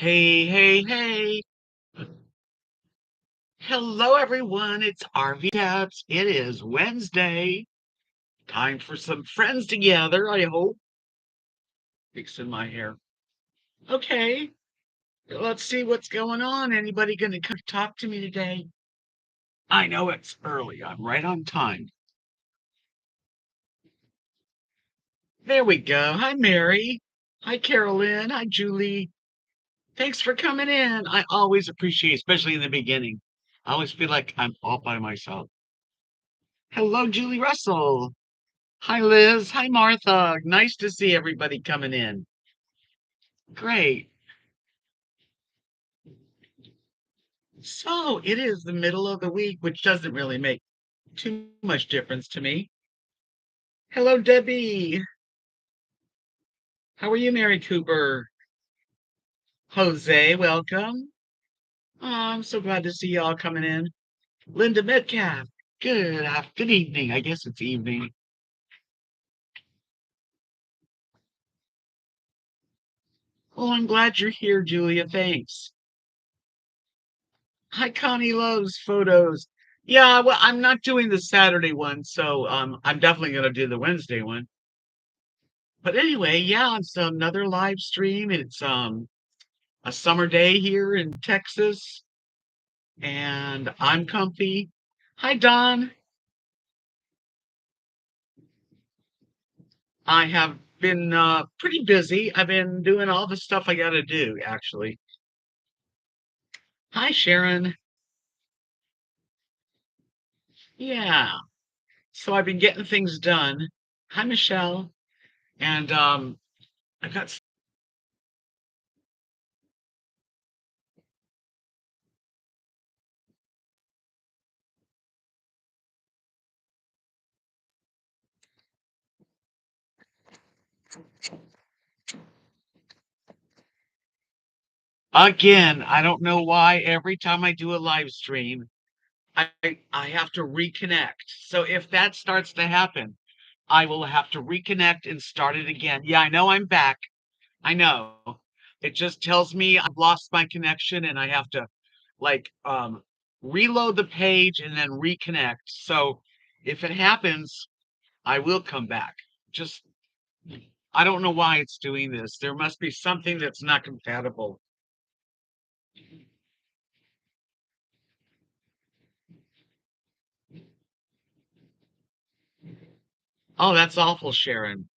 Hey, hey, hey. Hello, everyone. It's RV Debs. It is Wednesday. Time for some friends together, I hope. Fixing my hair. Okay, let's see what's going on. Anybody going to come talk to me today? I know it's early. I'm right on time. There we go. Hi, Mary. Hi, Carolyn. Hi, Julie. Thanks for coming in. I always appreciate, especially in the beginning. I always feel like I'm all by myself. Hello, Julie Russell. Hi, Liz. Hi, Martha. Nice to see everybody coming in. Great. So it is the middle of the week, which doesn't really make too much difference to me. Hello, Debbie. How are you, Mary Cooper? Jose, welcome. Oh, I'm so glad to see y'all coming in. Linda Metcalf. Good evening. I guess it's evening. Oh, I'm glad you're here, Julia. Thanks. Hi, Connie loves photos. Yeah, well, I'm not doing the Saturday one, so I'm definitely gonna do the Wednesday one. But anyway, yeah, it's another live stream. It's a summer day here in Texas, and I'm comfy. Hi, Don. I have been pretty busy. I've been doing all the stuff I gotta do, actually. Hi, Sharon. Yeah. So I've been getting things done. Hi, Michelle. And I got again, I don't know why every time I do a live stream, I I have to reconnect. So if that starts to happen, I will have to reconnect and start it again. Yeah, I know I'm back. I know. It just tells me I've lost my connection and I have to like reload the page and then reconnect. So if it happens, I will come back. Just I don't know why it's doing this. There must be something that's not compatible. Oh, that's awful, Sharon.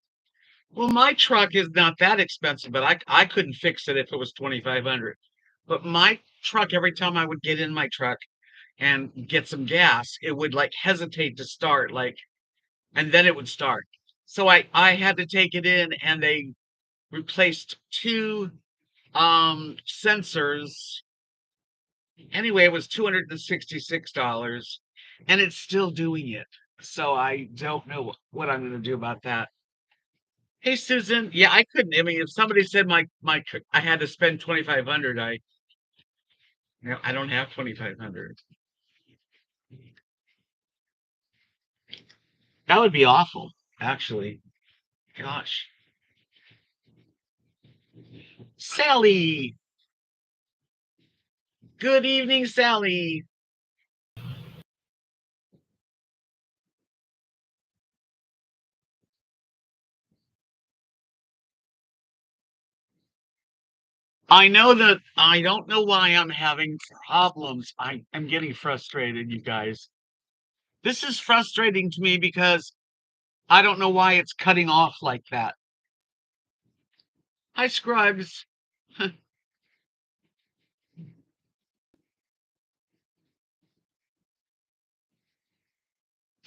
Well, my truck is not that expensive, but I couldn't fix it if it was 2,500. But my truck, every time I would get in my truck and get some gas, it would like hesitate to start, like, and then it would start. So I had to take it in, and they replaced two sensors. Anyway, it was $266, and it's still doing it. So I don't know what I'm going to do about that. Hey, Susan. Yeah, I couldn't. I mean, if somebody said I had to spend 2,500, I don't have 2,500. That would be awful, actually. Gosh. Sally. Good evening, Sally. I know that I don't know why I'm having problems. I am getting frustrated, you guys. This is frustrating to me because I don't know why it's cutting off like that. Hi, Scruggs.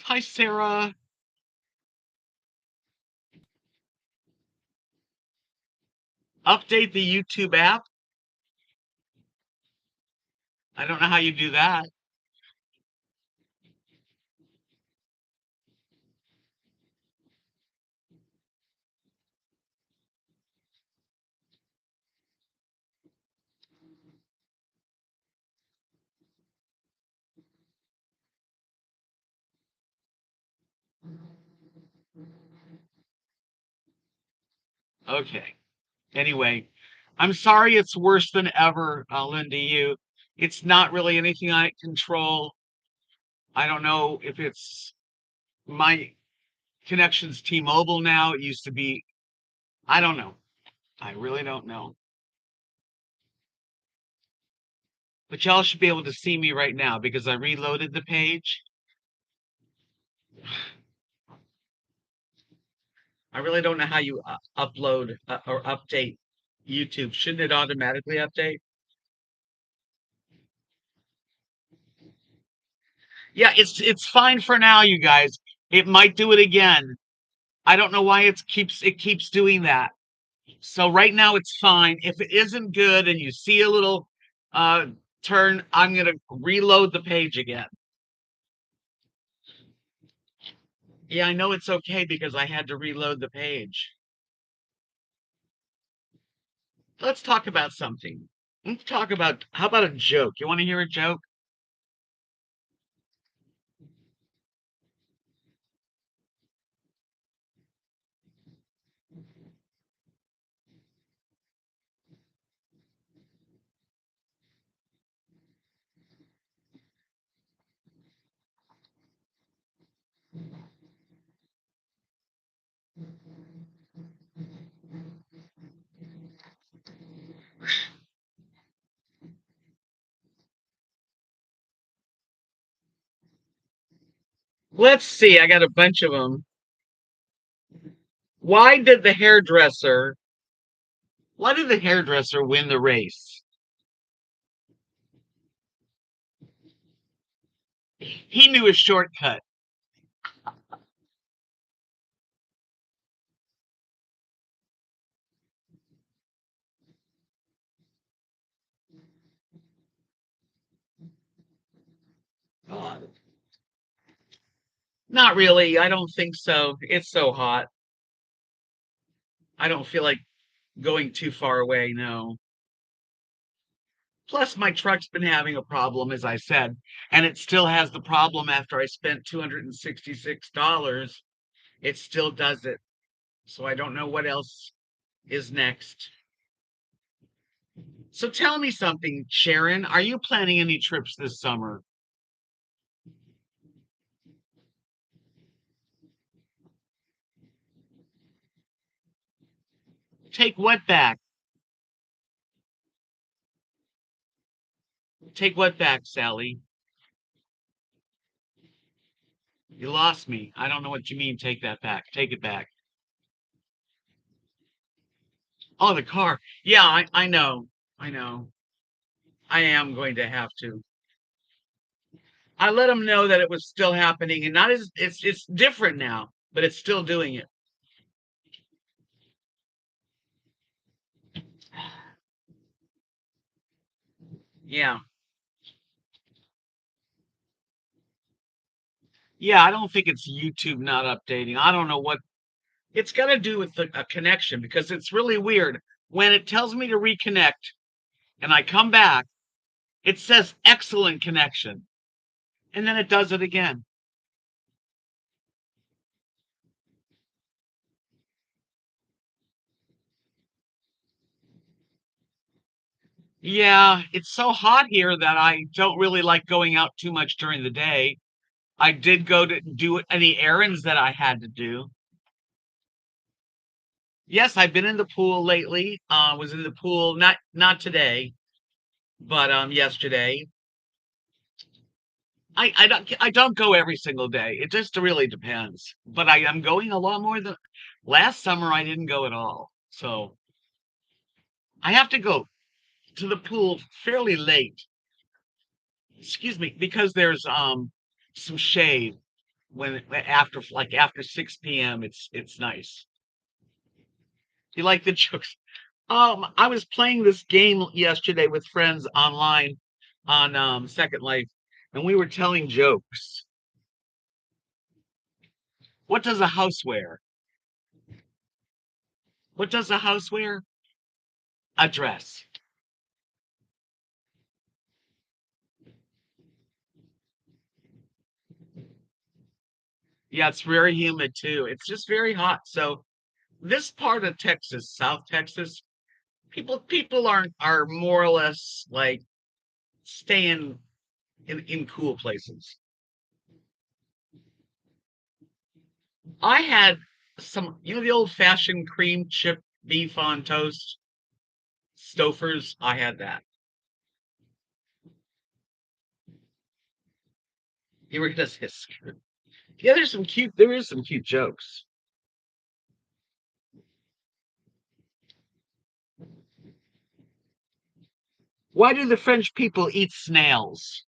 Hi, Sarah. Update the YouTube app. I don't know how you do that. Okay. Anyway, I'm sorry it's worse than ever, Linda. It's not really anything I control. I don't know if it's my connection's T-Mobile now. It used to be, I don't know. I really don't know. But y'all should be able to see me right now because I reloaded the page. I really don't know how you upload or update YouTube. Shouldn't it automatically update? Yeah, it's fine for now, you guys. It might do it again. I don't know why it keeps doing that. So right now it's fine. If it isn't good and you see a little uh turn, I'm gonna reload the page again. Yeah, I know it's okay because I had to reload the page. Let's talk about something. Let's talk about how about a joke? You want to hear a joke? Let's see. I got a bunch of them. Why did the hairdresser why did the hairdresser win the race? He knew a shortcut. God. Not really. I don't think so. It's so hot. I don't feel like going too far away, no. Plus, my truck's been having a problem, as I said, and it still has the problem after I spent $266. It still does it. So I don't know what else is next. So tell me something, Sharon. Are you planning any trips this summer? Take what back? Take what back, Sally? You lost me. I don't know what you mean, take that back. Take it back. Oh, the car. Yeah, I know. I know. I am going to have to. I let them know that it was still happening and not as it's different now, but it's still doing it. Yeah. Yeah, I don't think it's YouTube not updating. I don't know what it's got to do with a connection because it's really weird. When it tells me to reconnect and I come back, it says excellent connection. And then it does it again. Yeah, it's so hot here that I don't really like going out too much during the day. I did go to do any errands that I had to do. Yes, I've been in the pool lately. Was in the pool not today, but yesterday. I don't go every single day. It just really depends. But I am going a lot more than last summer. I didn't go at all, so I have to go to the pool fairly late. Excuse me, because there's some shade after 6 p.m. It's nice. You like the jokes? I was playing this game yesterday with friends online on Second Life, and we were telling jokes. What does a house wear? What does a house wear? A dress. Yeah, it's very humid too. It's just very hot. So this part of Texas, South Texas, People are more or less like staying in cool places. I had some, the old fashioned cream chip beef on toast, Stouffer's. I had that. You were gonna say, yeah, there is some cute jokes. Why do the French people eat snails?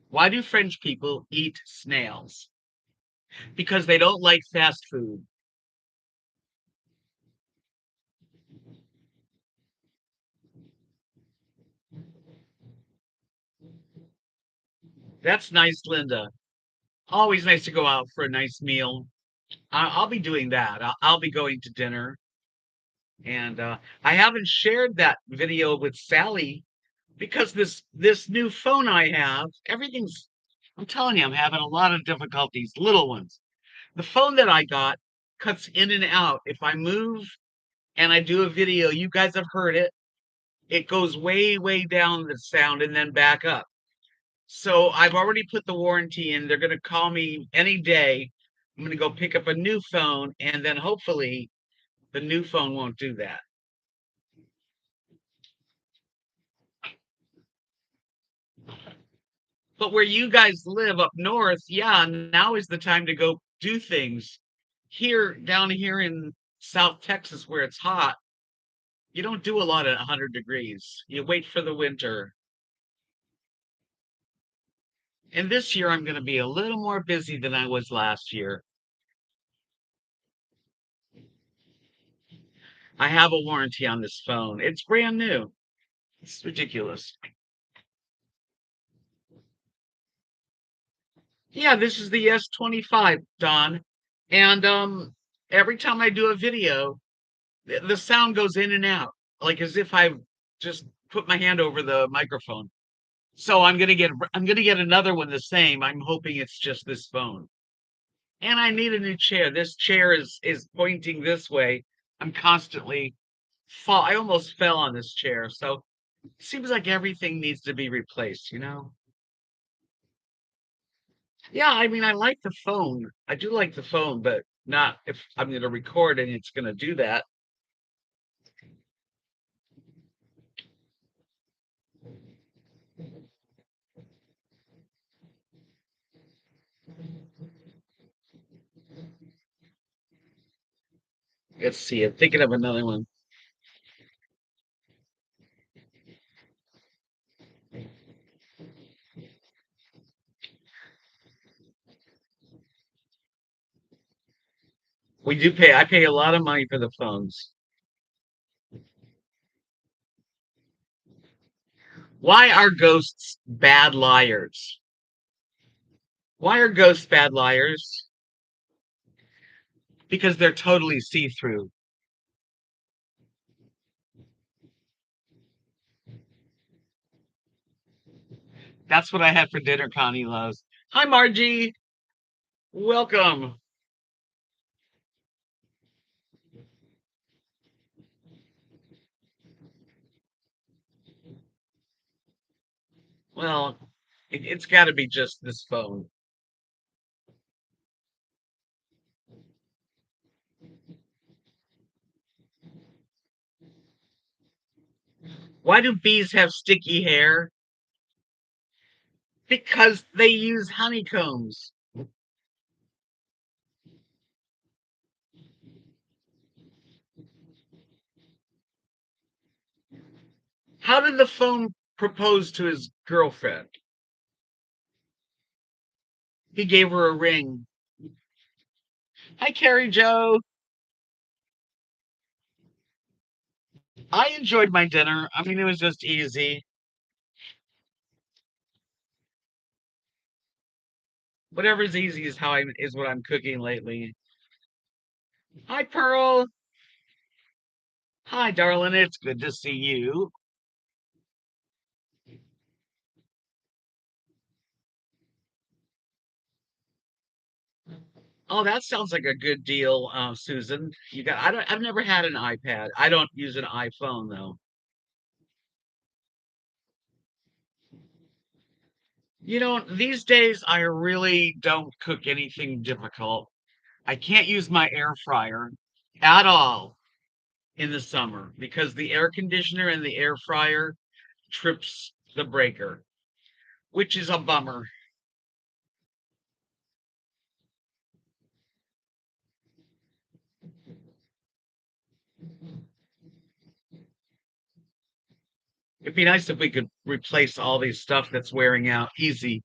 Why do French people eat snails? Because they don't like fast food. That's nice, Linda. Always nice to go out for a nice meal. I'll be doing that. I'll be going to dinner. And I haven't shared that video with Sally because this new phone I have, everything's, I'm telling you, I'm having a lot of difficulties, little ones. The phone that I got cuts in and out. If I move and I do a video, you guys have heard it. It goes way, way down the sound and then back up. So I've already put the warranty in. They're going to call me any day. I'm going to go pick up a new phone, and then hopefully the new phone won't do that. But where you guys live up north, yeah, now is the time to go do things. Here, down here in South Texas, where it's hot, you don't do a lot at 100 degrees. You wait for the winter. And this year, I'm going to be a little more busy than I was last year. I have a warranty on this phone. It's brand new. It's ridiculous. Yeah, this is the S25, Don. And every time I do a video, the sound goes in and out, like as if I've just put my hand over the microphone. So I'm gonna get another one the same. I'm hoping it's just this phone. And I need a new chair. This chair is pointing this way. I'm constantly fall. I almost fell on this chair. So it seems like everything needs to be replaced. Yeah, I mean, I like the phone. I do like the phone, but not if I'm going to record and it's going to do that. Let's see. I'm thinking of another one. I pay a lot of money for the phones. Why are ghosts bad liars? Why are ghosts bad liars? Because they're totally see through. That's what I had for dinner, Connie loves. Hi, Margie. Welcome. Well, it's got to be just this phone. Why do bees have sticky hair? Because they use honeycombs. How did the phone propose to his girlfriend? He gave her a ring. Hi, Carrie Joe. I enjoyed my dinner. I mean, it was just easy. Whatever's easy is what I'm cooking lately. Hi, Pearl. Hi, darling. It's good to see you. Oh, that sounds like a good deal, Susan. I've never had an iPad. I don't use an iPhone though. These days I really don't cook anything difficult. I can't use my air fryer at all in the summer because the air conditioner and the air fryer trips the breaker, which is a bummer. It'd be nice if we could replace all these stuff that's wearing out easy.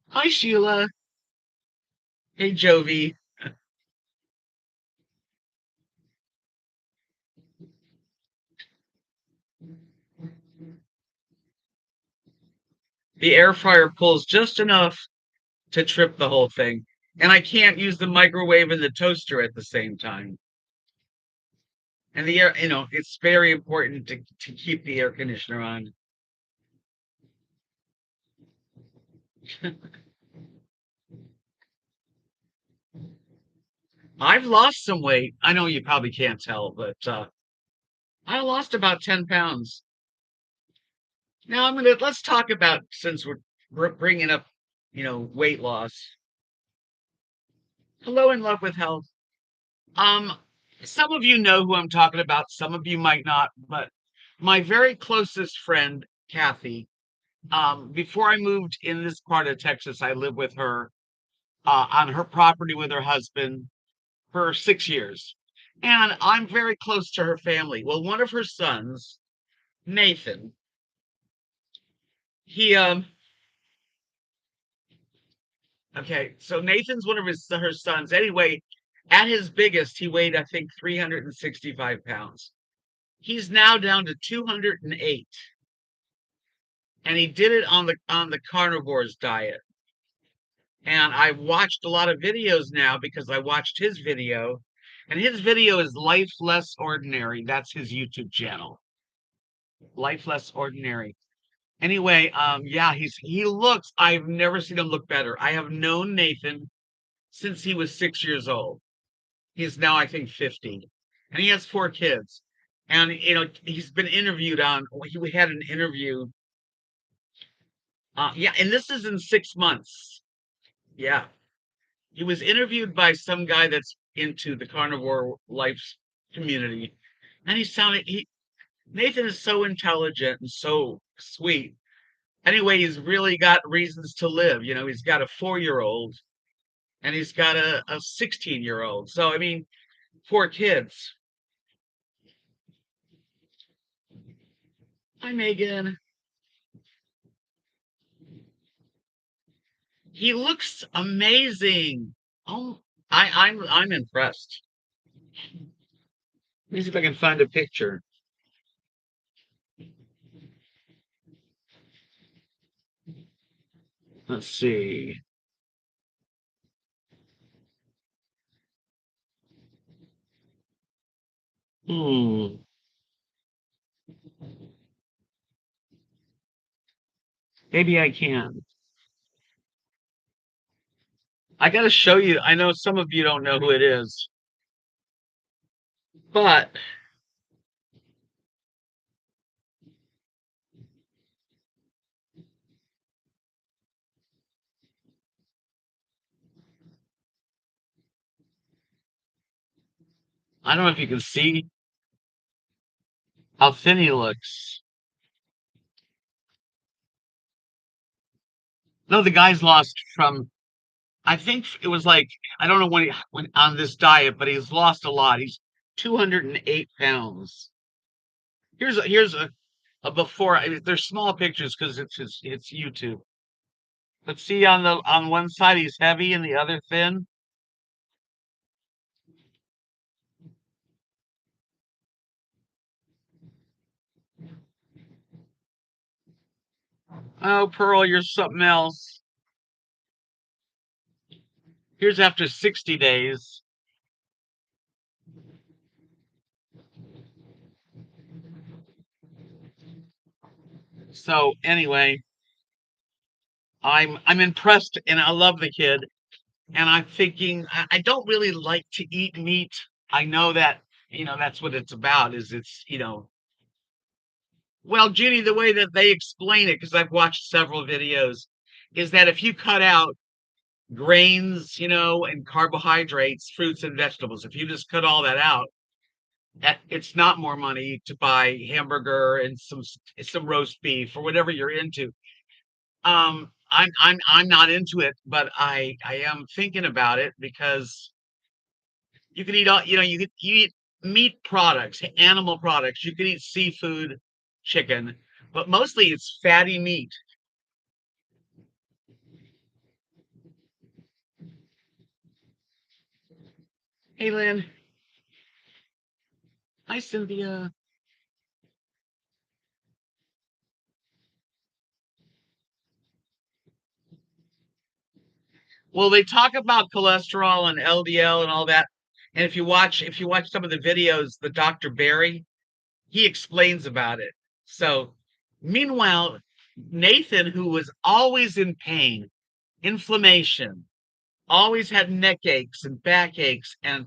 Hi, Sheila. Hey, Jovi. The air fryer pulls just enough to trip the whole thing. And I can't use the microwave and the toaster at the same time. And the air, it's very important to keep the air conditioner on. I've lost some weight. I know you probably can't tell, but I lost about 10 pounds. Now let's talk about, since we're bringing up, weight loss. Hello, in love with health. Um, some of you know who I'm talking about, some of you might not, but my very closest friend, Kathy, before I moved in this part of Texas, I lived with her on her property with her husband for 6 years. And I'm very close to her family. Well, one of her sons, Nathan, he okay, so Nathan's one of her sons. Anyway, at his biggest, he weighed, I think, 365 pounds. He's now down to 208, and he did it on the carnivore's diet. And I watched a lot of videos now because I watched his video, and his video is Life Less Ordinary. That's his YouTube channel. Life Less Ordinary. Anyway, yeah, he looks, I've never seen him look better. I have known Nathan since he was 6 years old. He's now, I think, 50, and he has four kids. And he's been interviewed on. We had an interview. Yeah, and this is in 6 months. Yeah, he was interviewed by some guy that's into the carnivore life community, and he sounded he Nathan is so intelligent and so sweet. Anyway, he's really got reasons to live. He's got a 4-year-old and he's got a 16-year-old. So I mean, four kids. Hi, Megan. He looks amazing. Oh, I'm impressed. Let me see if I can find a picture. Let's see. Hmm. Maybe I can. I got to show you. I know some of you don't know who it is, but I don't know if you can see how thin he looks. No, the guy's lost from, I think it was like, I don't know when he went on this diet, but he's lost a lot. He's 208 pounds. Here's a before. There's small pictures because it's YouTube. But see, on one side he's heavy and the other thin. Oh, Pearl, you're something else. Here's after 60 days. So anyway, I'm impressed and I love the kid. And I'm thinking I don't really like to eat meat. I know that, that's what it's about, is well, Judy, the way that they explain it, because I've watched several videos, is that if you cut out grains, and carbohydrates, fruits and vegetables, if you just cut all that out, it's not more money to buy hamburger and some roast beef or whatever you're into. I'm not into it, but I am thinking about it because you can eat all, you eat meat products, animal products. You can eat seafood, chicken, but mostly it's fatty meat. Hey, Lynn. Hi, Cynthia. Well, they talk about cholesterol and LDL and all that. And if you watch some of the videos, the Dr. Barry, he explains about it. So, meanwhile, Nathan, who was always in pain, inflammation, always had neck aches and back aches and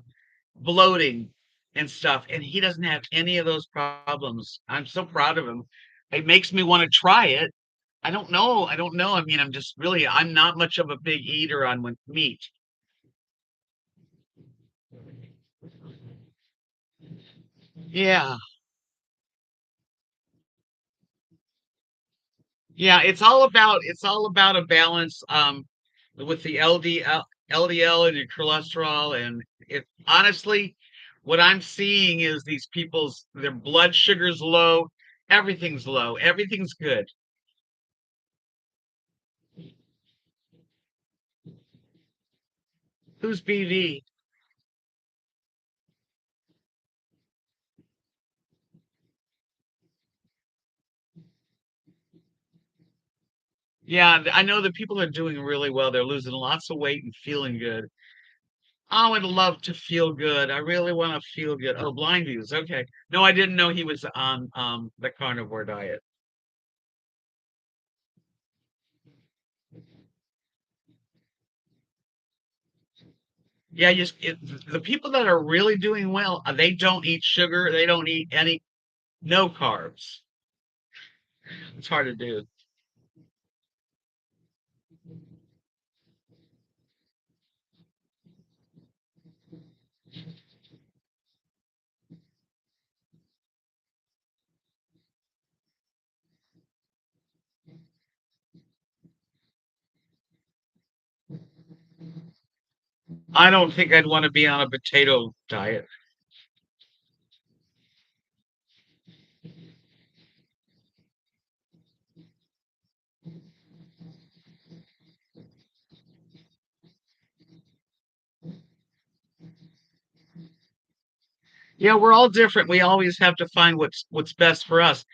bloating and stuff, and he doesn't have any of those problems. I'm so proud of him. It makes me want to try it. I don't know. I don't know. I mean, I'm not much of a big eater on meat. Yeah. Yeah, it's all about a balance with the LDL and your cholesterol, and it honestly, what I'm seeing is these people's their blood sugar's low, everything's good. Who's BV? Yeah, I know that people are doing really well. They're losing lots of weight and feeling good. I would love to feel good. I really want to feel good. Oh, blind views. Okay. No, I didn't know he was on the carnivore diet. Yeah, the people that are really doing well, they don't eat sugar. They don't eat no carbs. It's hard to do. I don't think I'd want to be on a potato diet. Yeah, we're all different. We always have to find what's best for us.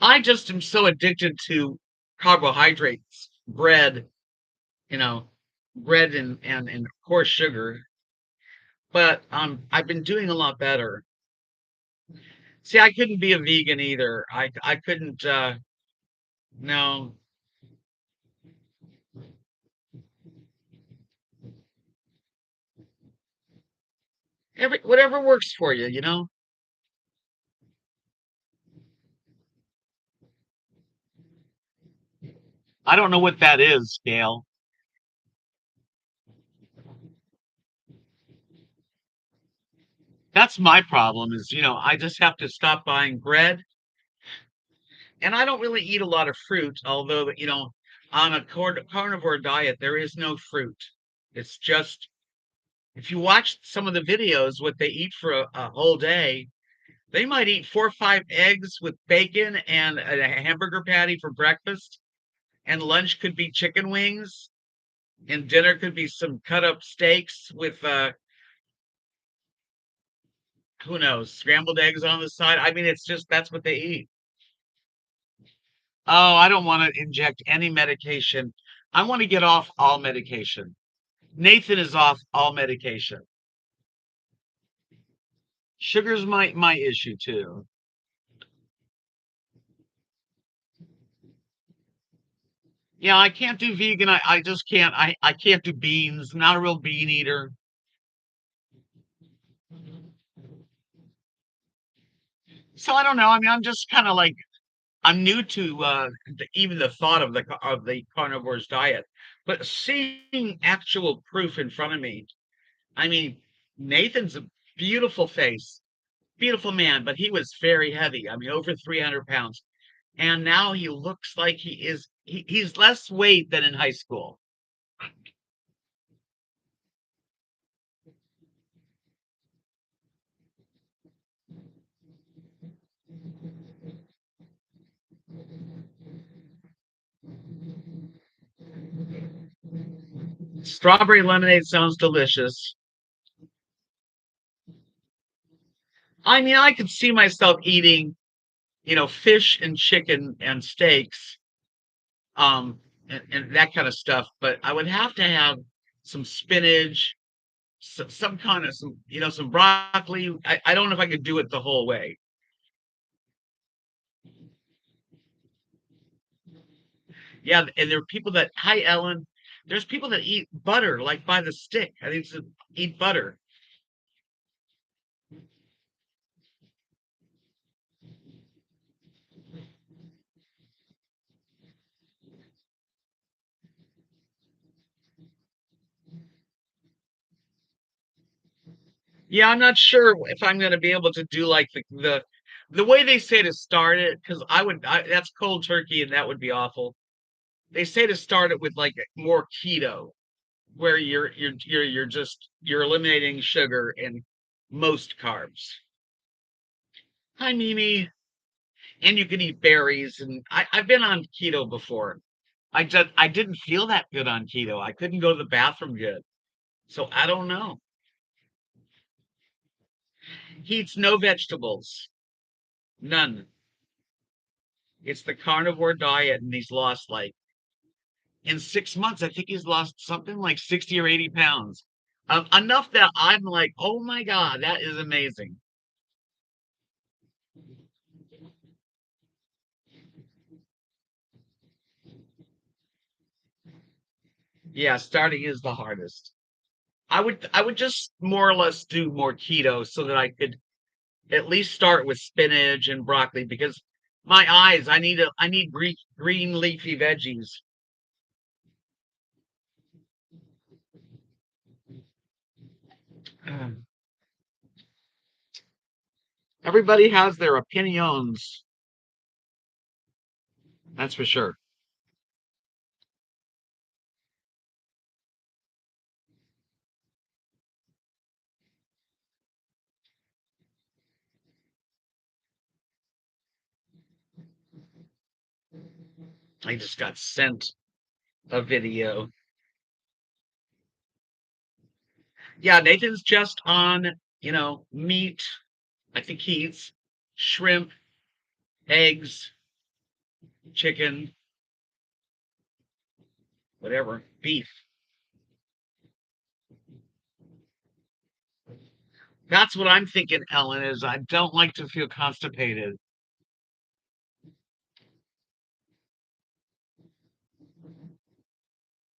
I just am so addicted to carbohydrates, you know, bread and of course sugar. But I've been doing a lot better. See, I couldn't be a vegan either. I couldn't no. Whatever works for you. I don't know what that is, Gail. That's my problem is, I just have to stop buying bread. And I don't really eat a lot of fruit, although, on a carnivore diet, there is no fruit. It's just, if you watch some of the videos, what they eat for a whole day, they might eat 4 or 5 eggs with bacon and a hamburger patty for breakfast. And lunch could be chicken wings. And dinner could be some cut up steaks with, who knows, scrambled eggs on the side. I mean, it's just, that's what they eat. Oh, I don't want to inject any medication. I want to get off all medication. Nathan is off all medication. Sugar's my issue too. Yeah, I can't do vegan. I just can't. I can't do beans. Not a real bean eater. So I don't know. I mean, I'm just kind of like I'm new to even the thought of the carnivore's diet, but seeing actual proof in front of me. I mean, Nathan's a beautiful face, beautiful man, but he was very heavy. I mean, over 300 pounds, and now he looks like he's less weight than in high school. Strawberry lemonade sounds delicious. I mean, I could see myself eating, fish and chicken and steaks, and that kind of stuff. But I would have to have some spinach, some kind of some broccoli. I don't know if I could do it the whole way. Yeah, and there are people that, hi Ellen, there's people that eat butter like by the stick. I think it's eat butter. Yeah, I'm not sure if I'm going to be able to do like the way they say to start it, because that's cold turkey and that would be awful. They say to start it with like more keto, where you're eliminating sugar and most carbs. Hi Mimi, and you can eat berries, and I've been on keto before. I didn't feel that good on keto. I couldn't go to the bathroom good, so I don't know. He eats no vegetables, none. It's the carnivore diet, and he's lost like in 6 months. I think he's lost something like 60 or 80 pounds. Enough that I'm like, oh my God, that is amazing. Yeah, starting is the hardest. I would just more or less do more keto so that I could at least start with spinach and broccoli because my eyes, I need green leafy veggies. Everybody has their opinions, that's for sure. I just got sent a video. Yeah, Nathan's just on, meat. I think he eats shrimp, eggs, chicken, whatever, beef. That's what I'm thinking, Ellen, is I don't like to feel constipated.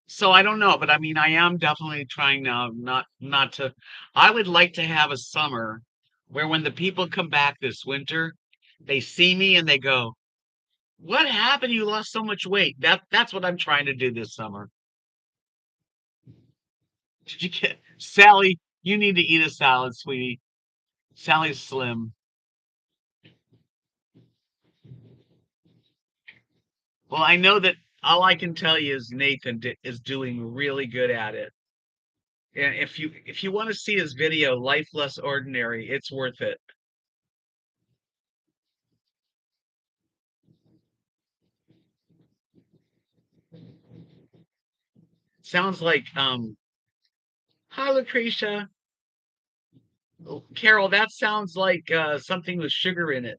So I don't know, but I mean, I am definitely trying now not to. I would like to have a summer where when the people come back this winter, they see me and they go, "What happened? You lost so much weight." That's what I'm trying to do this summer. Did you get Sally? You need to eat a salad, sweetie. Sally's slim. Well, I know that all I can tell you is is doing really good at it. And if you want to see his video, Life Less Ordinary, it's worth it. Sounds like hi Lucretia. Oh, Carol, that sounds like something with sugar in it.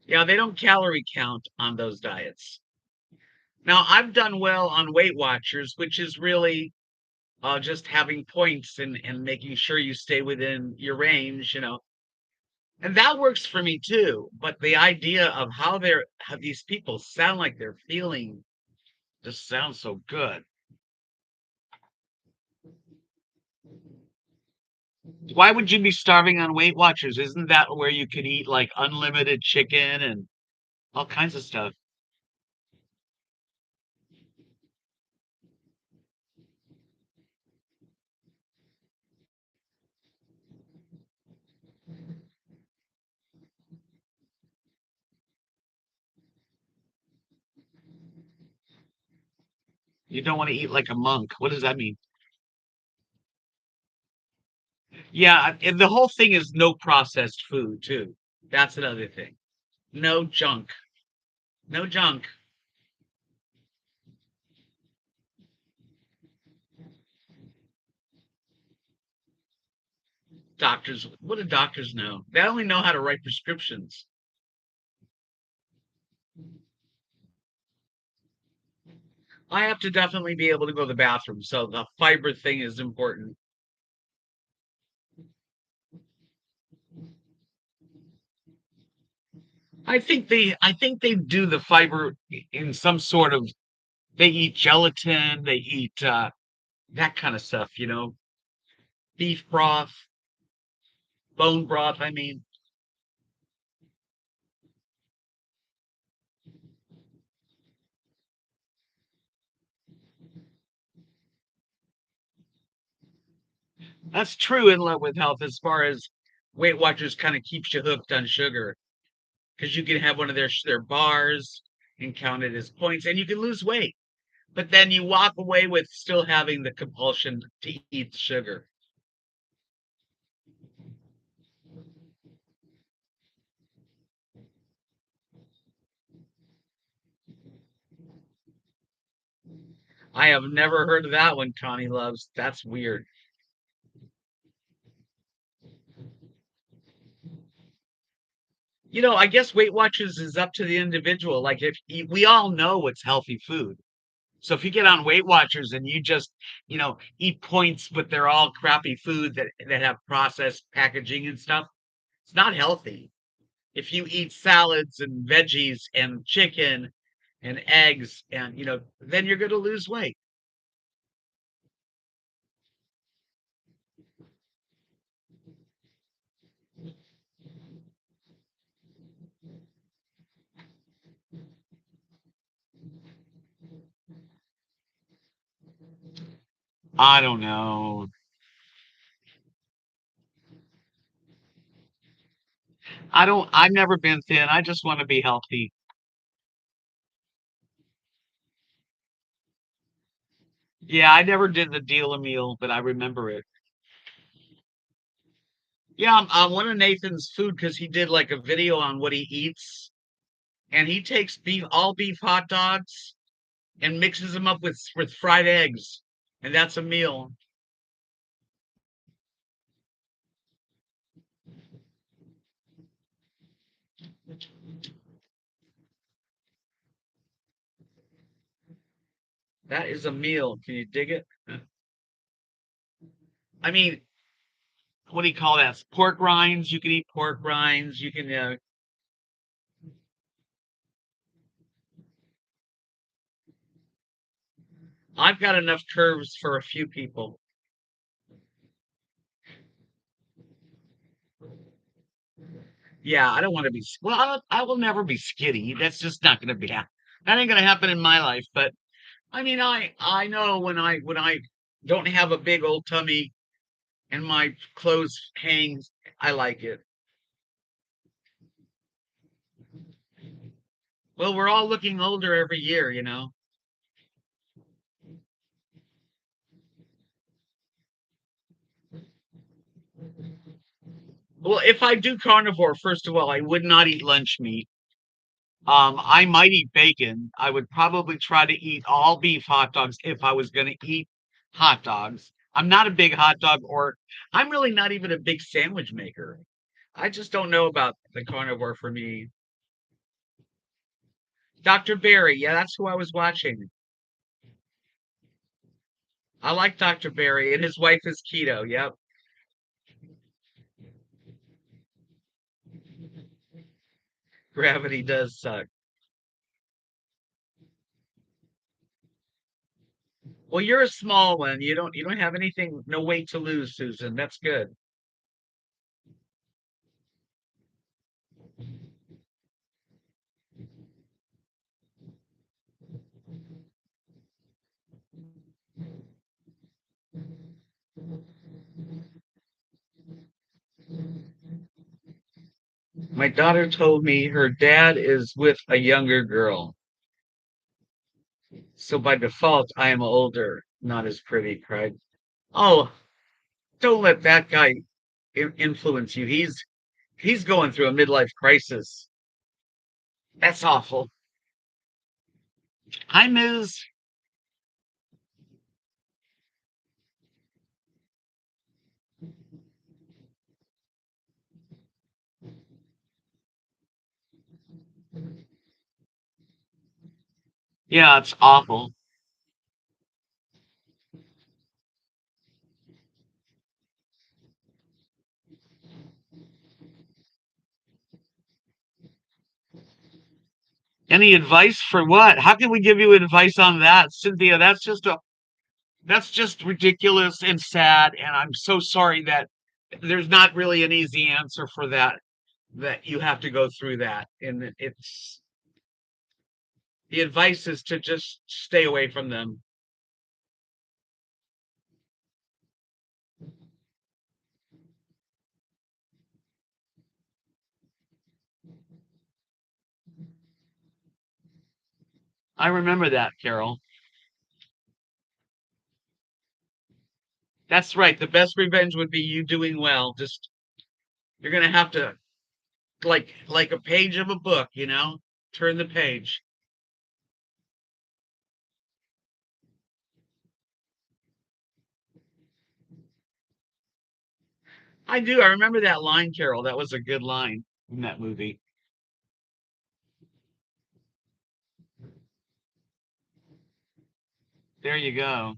Yeah, they don't calorie count on those diets. Now, I've done well on Weight Watchers, which is really just having points and making sure you stay within your range, and that works for me too. But the idea of how these people sound like they're feeling just sounds so good. Why would you be starving on Weight Watchers? Isn't that where you could eat like unlimited chicken and all kinds of stuff? You don't want to eat like a monk. What does that mean? Yeah, and the whole thing is no processed food too. That's another thing. No junk. No junk. Doctors, what do doctors know? They only know how to write prescriptions. I have to definitely be able to go to the bathroom, so the fiber thing is important. I think they do the fiber in some sort of they eat gelatin, they eat that kind of stuff, beef broth, bone broth, I mean. That's true in love with health as far as Weight Watchers kind of keeps you hooked on sugar because you can have one of their bars and count it as points and you can lose weight. But then you walk away with still having the compulsion to eat the sugar. I have never heard of that one, Connie loves. That's weird. I guess Weight Watchers is up to the individual. Like if we all know what's healthy food. So if you get on Weight Watchers and you just, eat points, but they're all crappy food that have processed packaging and stuff, it's not healthy. If you eat salads and veggies and chicken and eggs and then you're going to lose weight. I don't know. I've never been thin. I just want to be healthy. Yeah, I never did the deal a meal, but I remember it. Yeah, I'm one of Nathan's food because he did like a video on what he eats, and he takes all beef hot dogs and mixes them up with fried eggs, and that's a meal. That is a meal. Can you dig it? I mean, what do you call that? Pork rinds. You can eat pork rinds. You can. I've got enough curves for a few people. Yeah, I don't want to be. Well, I will never be skinny. That's just not going to be. That ain't going to happen in my life. But I mean, I know when I don't have a big old tummy and my clothes hang, I like it. Well, we're all looking older every year. Well, if I do carnivore, first of all, I would not eat lunch meat. I might eat bacon. I would probably try to eat all beef hot dogs if I was going to eat hot dogs. I'm not a big hot dog or I'm really not even a big sandwich maker. I just don't know about the carnivore for me. Dr. Barry, yeah, that's who I was watching. I like Dr. Barry, and his wife is keto. Yep. Gravity does suck. Well, you're a small one. You don't have anything, no weight to lose, Susan. That's good. My daughter told me her dad is with a younger girl. So by default, I am older, not as pretty, Craig. Oh, don't let that guy influence you. He's going through a midlife crisis. That's awful. Hi, Ms. Yeah, it's awful. Any advice for what? How can we give you advice on that, Cynthia? That's just ridiculous and sad, and I'm so sorry that there's not really an easy answer for that. That you have to go through that, and it's the advice is to just stay away from them. I remember that, Carol. That's right. The best revenge would be you doing well. Just you're gonna have to like a page of a book, turn the page. I do. I remember that line, Carol. That was a good line in that movie. There you go.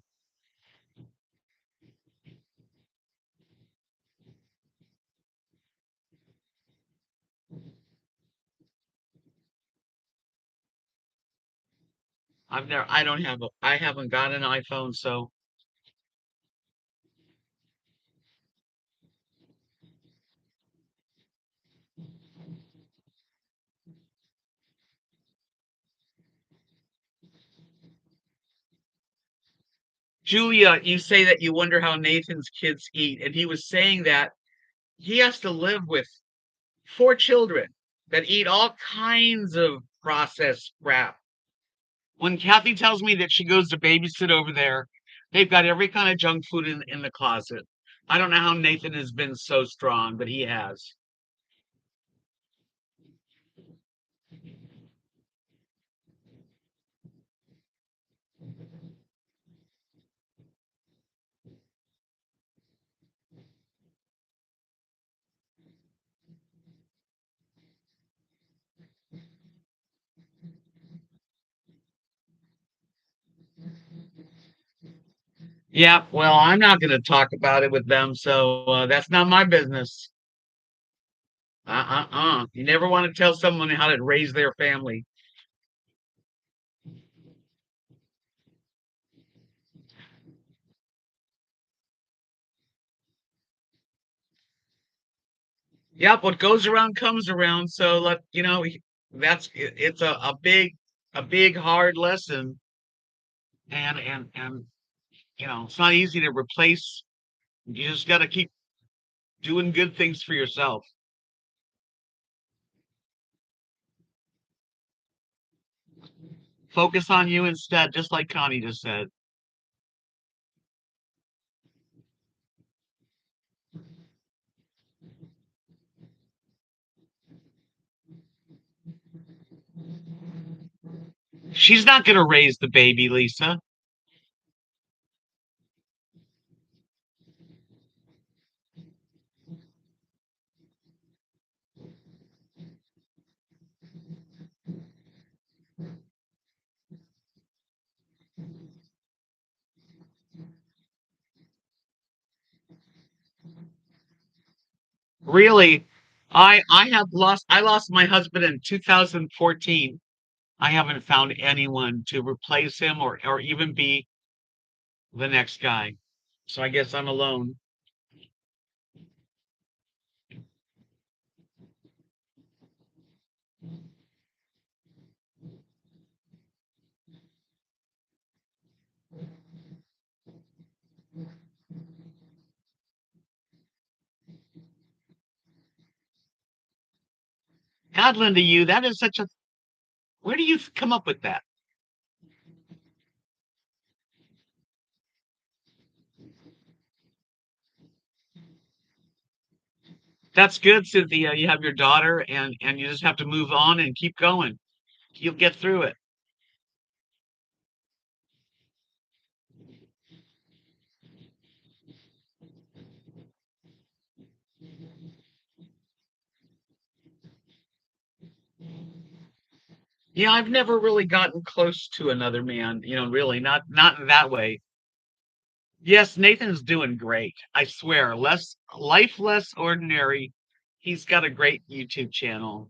I haven't got an iPhone, so Julia, you say that you wonder how Nathan's kids eat, and he was saying that he has to live with four children that eat all kinds of processed crap. When Kathy tells me that she goes to babysit over there, they've got every kind of junk food in the closet. I don't know how Nathan has been so strong, but he has. Yeah, well, I'm not going to talk about it with them, so that's not my business. You never want to tell someone how to raise their family. Yep, what goes around comes around. So it's a big hard lesson, and it's not easy to replace. You just got to keep doing good things for yourself. Focus on you instead, just like Connie just said. She's not going to raise the baby, Lisa. Really, I lost my husband in 2014. I haven't found anyone to replace him or even be the next guy. So I guess I'm alone. Adlin to you, that is such a where do you come up with that? That's good, Cynthia. You have your daughter and you just have to move on and keep going. You'll get through it. Yeah, I've never really gotten close to another man, really, not in that way. Yes, Nathan's doing great. I swear, less ordinary. He's got a great YouTube channel.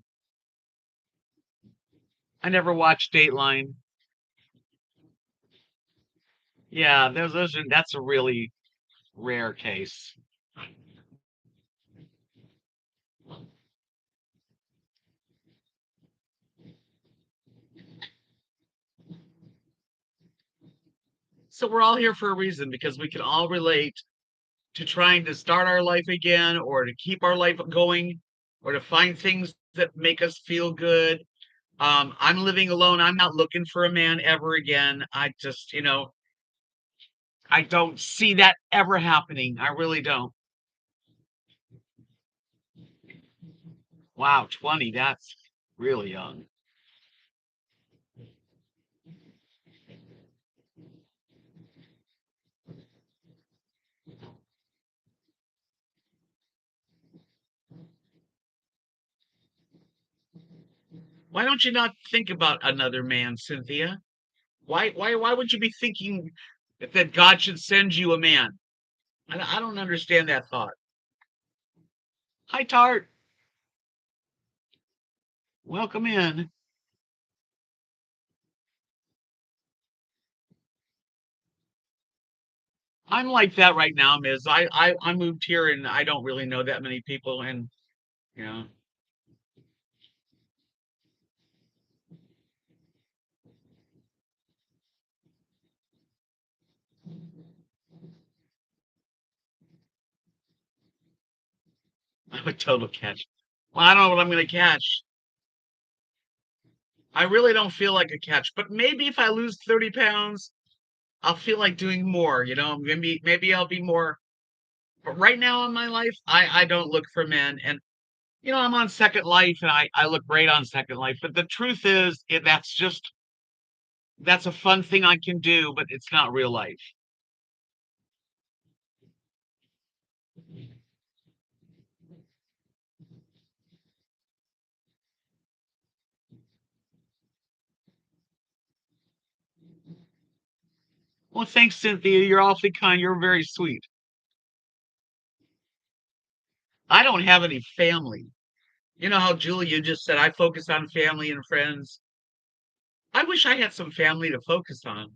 I never watched Dateline. Yeah, that's a really rare case. So we're all here for a reason because we can all relate to trying to start our life again or to keep our life going or to find things that make us feel good. I'm living alone. I'm not looking for a man ever again. I don't see that ever happening. I really don't. Wow, 20, that's really young. Why don't you not think about another man, Cynthia? Why would you be thinking that God should send you a man? I don't understand that thought. Hi, Tart. Welcome in. I'm like that right now, Miz. I moved here and I don't really know that many people, and you know, I'm a total catch. Well, I don't know what I'm gonna catch. I really don't feel like a catch, but maybe if I lose 30 pounds, I'll feel like doing more. Maybe I'll be more. But right now in my life, I don't look for men, and I'm on Second Life, and I look great on Second Life. But the truth is, that's a fun thing I can do, but it's not real life. Well, thanks, Cynthia. You're awfully kind. You're very sweet. I don't have any family. You know how Julia just said I focus on family and friends. I wish I had some family to focus on.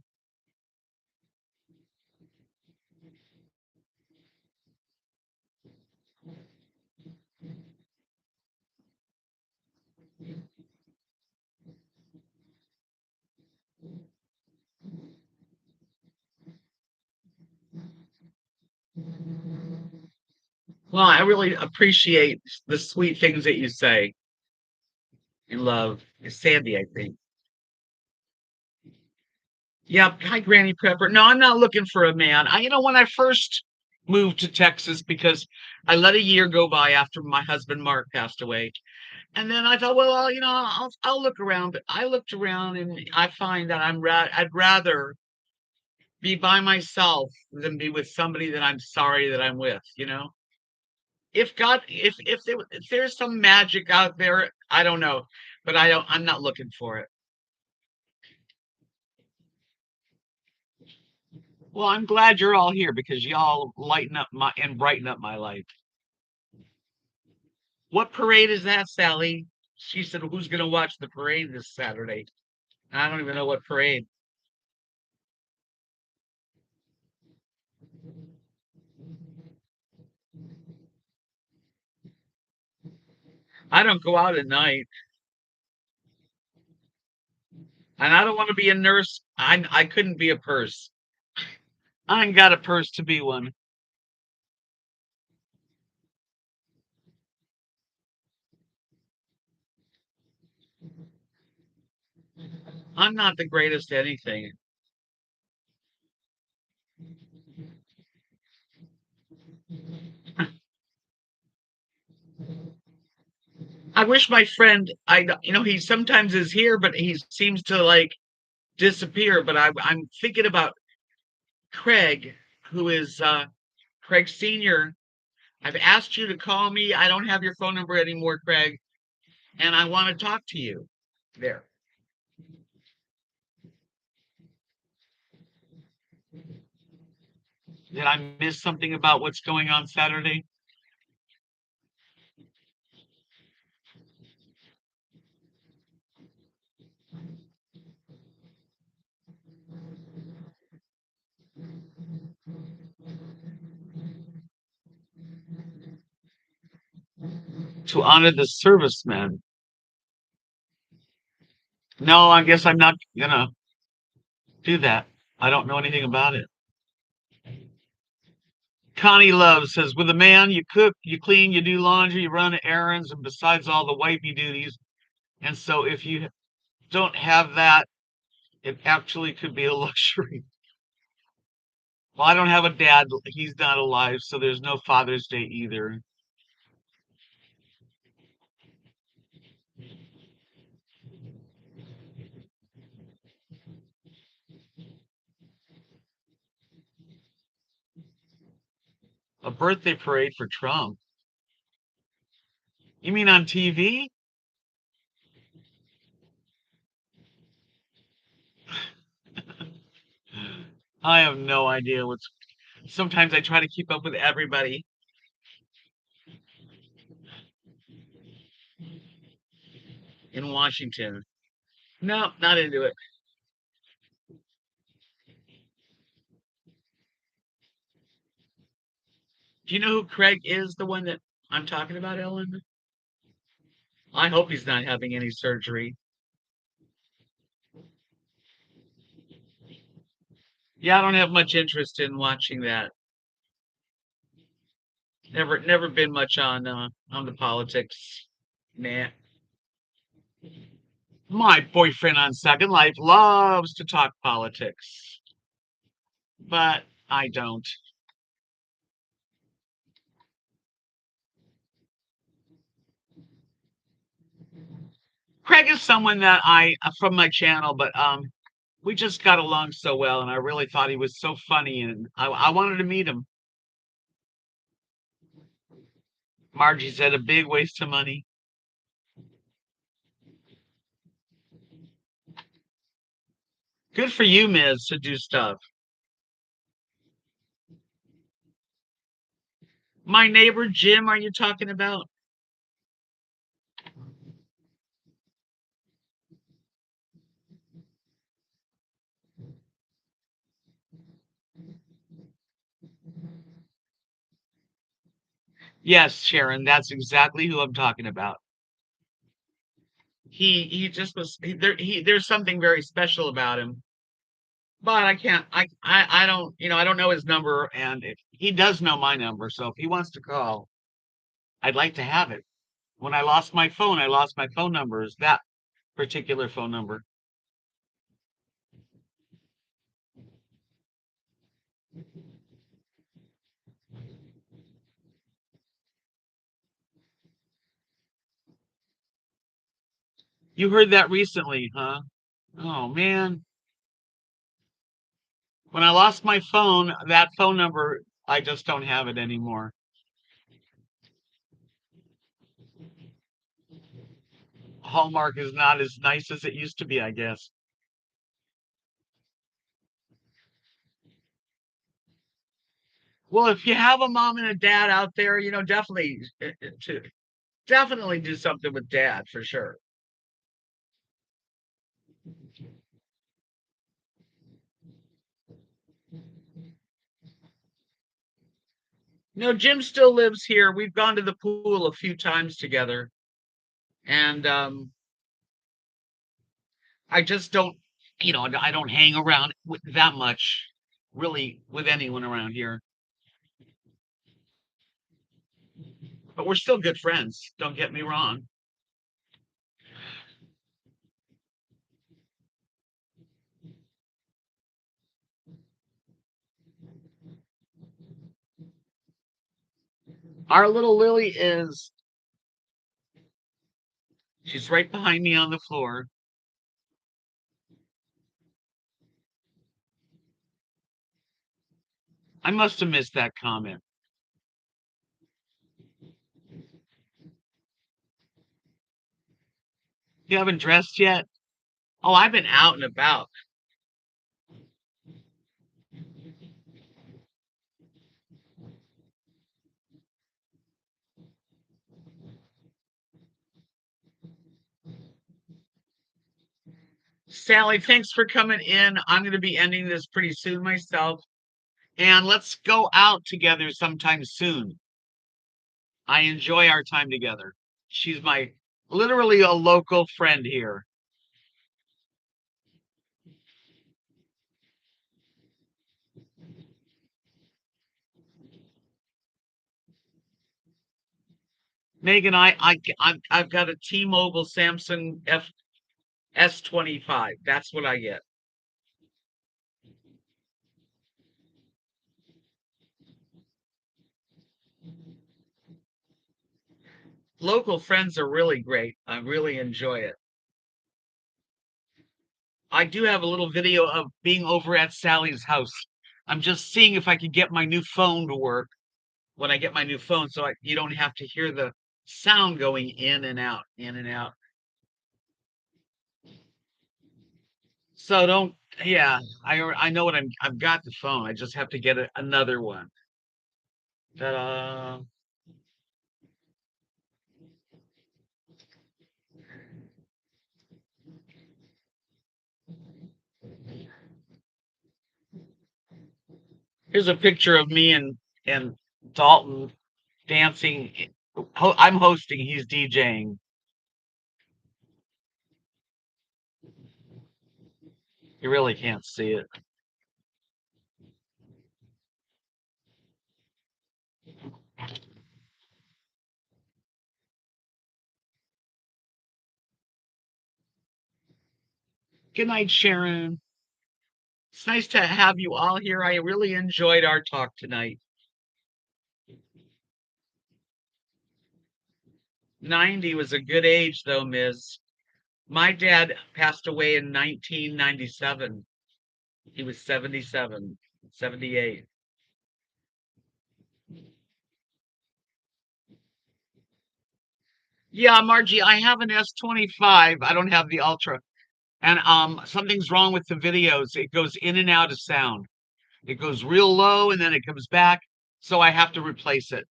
Well, I really appreciate the sweet things that you say in love. It's Sandy, I think. Yeah, hi, Granny Pepper. No, I'm not looking for a man. When I first moved to Texas, because I let a year go by after my husband Mark passed away, and then I thought, well, I'll look around. But I looked around, and I find that I'd rather be by myself than be with somebody that I'm sorry that I'm with. If God, if there's some magic out there, I don't know, but I'm not looking for it. Well, I'm glad you're all here because y'all lighten up my and brighten up my life. What parade is that, Sally? She said, who's going to watch the parade this Saturday? I don't even know what parade. I don't go out at night, and I don't want to be a nurse. I couldn't be a purse. I ain't got a purse to be one. I'm not the greatest at anything. I wish my friend, he sometimes is here, but he seems to like disappear. But I'm thinking about Craig, who is Craig Senior. I've asked you to call me. I don't have your phone number anymore, Craig, and I want to talk to you. There. Did I miss something about what's going on Saturday? To honor the servicemen. No, I guess I'm not gonna do that. I don't know anything about it. Connie Love says, with a man, you cook, you clean, you do laundry, you run errands, and besides all the wifey duties. And so if you don't have that, it actually could be a luxury. Well, I don't have a dad. He's not alive, so there's no Father's Day either. A birthday parade for Trump. You mean on TV? I have no idea what's. Sometimes I try to keep up with everybody in Washington. No, not into it. Do you know who Craig is, the one that I'm talking about, Ellen? I hope he's not having any surgery. Yeah, I don't have much interest in watching that. Never been much on the politics. Nah. My boyfriend on Second Life loves to talk politics, but I don't. Craig is someone that I from my channel, but we just got along so well, and I really thought he was so funny, and I wanted to meet him. Margie said a big waste of money. Good for you, Miz, to do stuff. My neighbor Jim, are you talking about? Yes, Sharon, that's exactly who I'm talking about. He just was there's something very special about him. But I can't I don't I don't know his number, and if he does know my number, so if he wants to call, I'd like to have it. When I lost my phone, I lost my phone number. Is that particular phone number? You heard that recently, huh? Oh man. When I lost my phone, that phone number, I just don't have it anymore. Hallmark is not as nice as it used to be, I guess. Well, if you have a mom and a dad out there, definitely to Definitely do something with dad for sure. No, Jim still lives here. We've gone to the pool a few times together, and I just don't, I don't hang around that much, really, with anyone around here. But we're still good friends. Don't get me wrong. Our little Lily is, she's right behind me on the floor. I must have missed that comment. You haven't dressed yet? Oh, I've been out and about. Sally, thanks for coming in. I'm going to be ending this pretty soon myself. And let's go out together sometime soon. I enjoy our time together. She's my literally a local friend here. Megan, I've got a T-Mobile Samsung F S25. That's what I get. Local friends are really great. I really enjoy it. I do have a little video of being over at Sally's house. I'm just seeing if I can get my new phone to work when I get my new phone so you don't have to hear the sound going in and out, in and out. So don't, yeah, I know what I've got the phone. I just have to get another one. Ta-da. Here's a picture of me and Dalton dancing. I'm hosting, he's DJing. You really can't see it. Good night, Sharon. It's nice to have you all here. I really enjoyed our talk tonight. 90 was a good age, though, Miss. My dad passed away in 1997. He was 77, 78. Yeah, Margie, I have an S25. I don't have the Ultra. And something's wrong with the videos. It goes in and out of sound. It goes real low and then it comes back. So I have to replace it.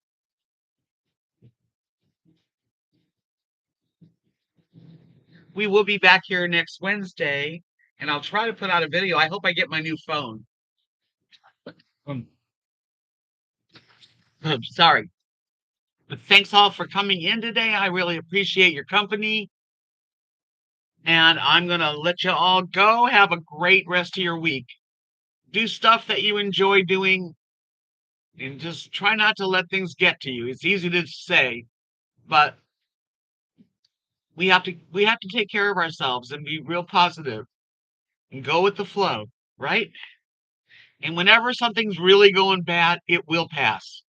We will be back here next Wednesday and I'll try to put out a video. I hope I get my new phone. Um, sorry. But thanks all for coming in today. I really appreciate your company. And I'm going to let you all go. Have a great rest of your week. Do stuff that you enjoy doing and just try not to let things get to you. It's easy to say, but we have to take care of ourselves and be real positive and go with the flow, right? And whenever something's really going bad, it will pass.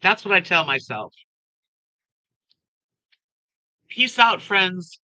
That's what I tell myself. Peace out, friends.